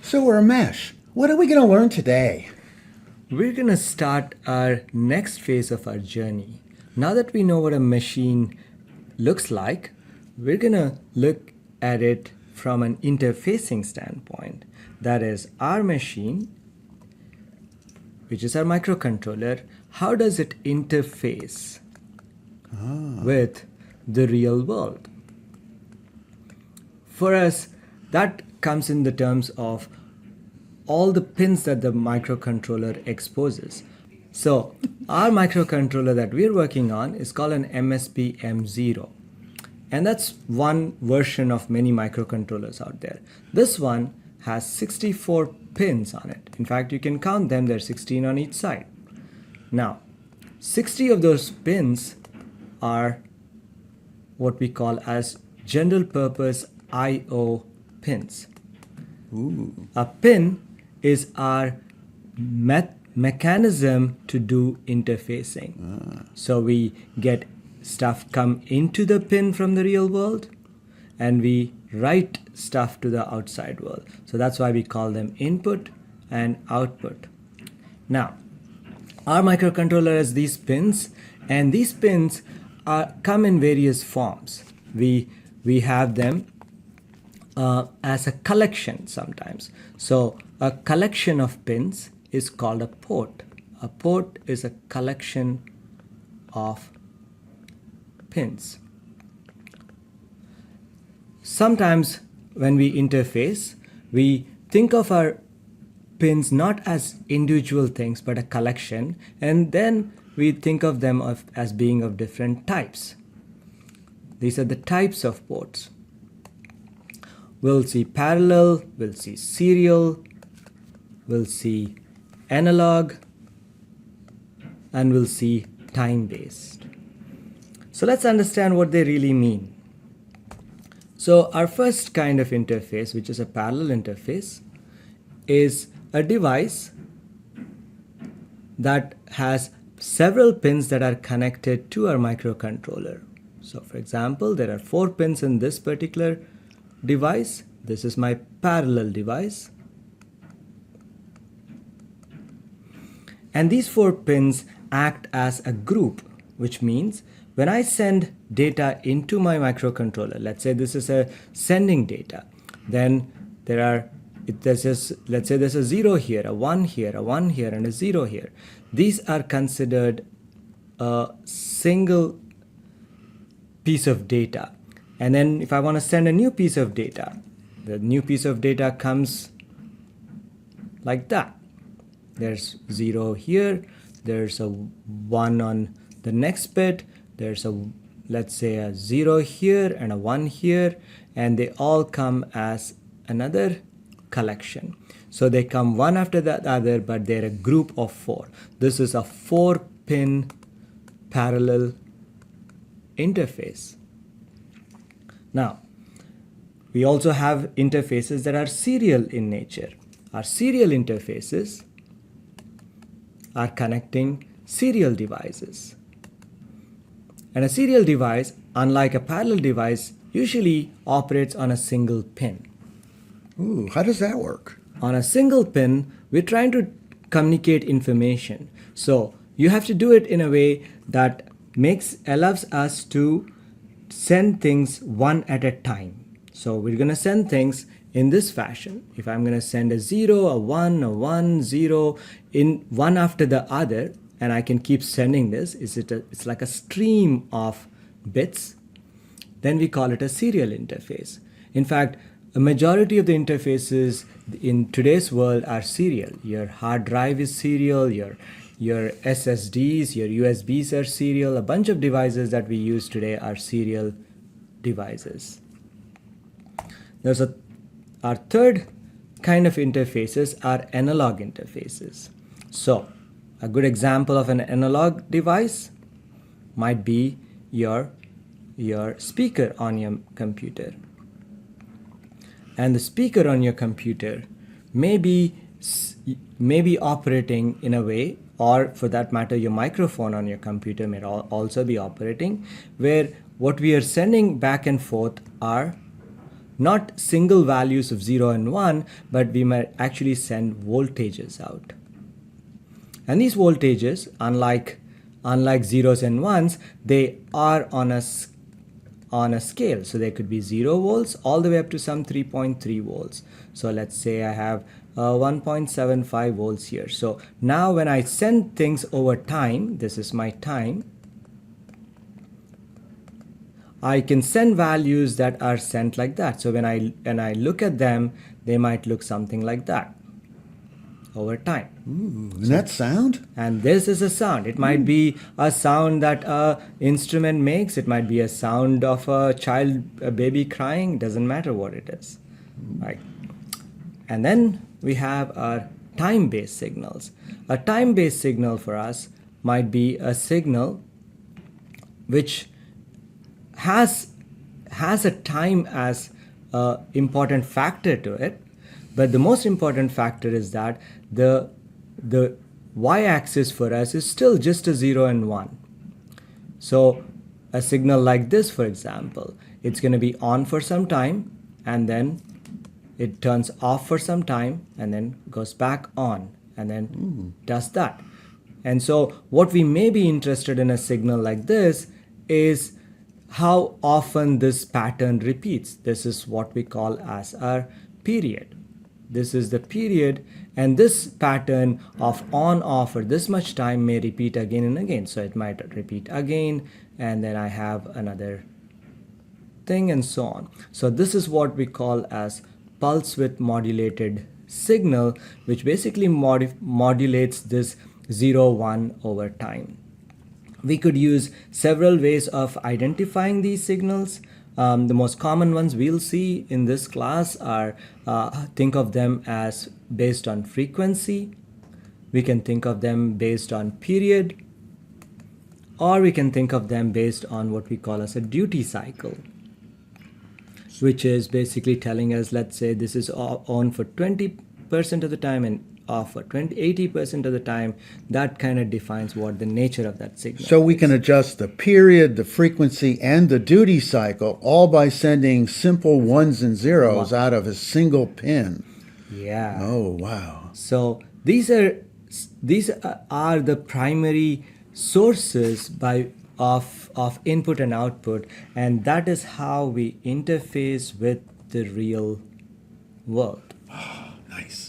So we're a mesh. What are we going to learn today? We're going to start our next phase of our journey. Now that we know what a machine looks like, we're going to look at it from an interfacing standpoint. That is, our machine, which is our microcontroller, how does it interface with the real world? For us, that comes in the terms of all the pins that the microcontroller exposes. So our microcontroller that we're working on is called an MSP M0. And that's one version of many microcontrollers out there. This one has 64 pins on it. In fact, you can count them, there are 16 on each side. Now, 60 of those pins are what we call as general purpose I/O pins. Ooh. A pin is our mechanism to do interfacing. So we get stuff come into the pin from the real world and we write stuff to the outside world. So that's why we call them input and output. Now, our microcontroller has these pins, and these pins come in various forms. We have them as a collection sometimes. So a collection of pins is called a port. A port is a collection of pins. Sometimes when we interface, we think of our pins not as individual things but a collection, and then we think of them as being of different types. These are the types of ports. We'll see parallel, we'll see serial, we'll see analog, and we'll see time-based. So let's understand what they really mean. So our first kind of interface, which is a parallel interface, is a device that has several pins that are connected to our microcontroller. So for example, there are 4 pins in this particular device. This is my parallel device. And these 4 pins act as a group, which means when I send data into my microcontroller, let's say this is a sending data, then let's say there's a 0 here, a 1 here, a 1 here, and a 0 here. These are considered a single piece of data. And then if I want to send a new piece of data, the new piece of data comes like that. There's 0 here, there's a 1 on the next bit, there's let's say a 0 here and a 1 here, and they all come as another collection. So they come one after the other, but they're a group of 4. This is a 4-pin parallel interface. Now, we also have interfaces that are serial in nature. Our serial interfaces are connecting serial devices. And a serial device, unlike a parallel device, usually operates on a single pin. Ooh, how does that work? On a single pin, we're trying to communicate information. So you have to do it in a way that allows us to send things one at a time. So we're going to send things in this fashion. If I'm going to send a 0, a 1, 0 in one after the other, and I can keep sending this, it's like a stream of bits, then we call it a serial interface. In fact, a majority of the interfaces in today's world are serial. Your hard drive is serial, your SSDs, your USBs are serial. A bunch of devices that we use today are serial devices. Our third kind of interfaces are analog interfaces. So a good example of an analog device might be your speaker on your computer. And the speaker on your computer may be operating in a way, or for that matter, your microphone on your computer may also be operating, where what we are sending back and forth are not single values of 0 and 1, but we might actually send voltages out. And these voltages, unlike zeros and ones, they are on a scale. So they could be 0 volts all the way up to some 3.3 volts. So let's say I have 1.75 volts here. So now when I send things over time, this is my time, I can send values that are sent like that. So when I look at them, they might look something like that over time. And that sound? And this is a sound. It might be a sound that a instrument makes. It might be a sound of a baby crying. Doesn't matter what it is, right? And then we have our time-based signals. A time-based signal for us might be a signal which has a time as an important factor to it, but the most important factor is that the y-axis for us is still just a 0 and 1. So a signal like this, for example, it's going to be on for some time, and then it turns off for some time, and then goes back on, and then does that. And so what we may be interested in a signal like this is how often this pattern repeats. This is what we call as our period. This is the period, and this pattern of on off for this much time may repeat again and again. So it might repeat again, and then I have another thing, and so on. So this is what we call as pulse width modulated signal, which basically modulates this 0 1 over time. We could use several ways of identifying these signals. The most common ones we'll see in this class are think of them as based on frequency. We can think of them based on period, or we can think of them based on what we call as a duty cycle, which is basically telling us, let's say this is on for 20% of the time and off for 80% of the time. That kind of defines what the nature of that signal So we is. can adjust the period, the frequency, and the duty cycle all by sending simple ones and zeros out of a single pin. Yeah. Oh, wow. So these are the primary sources of input and output, and that is how we interface with the real world. Nice.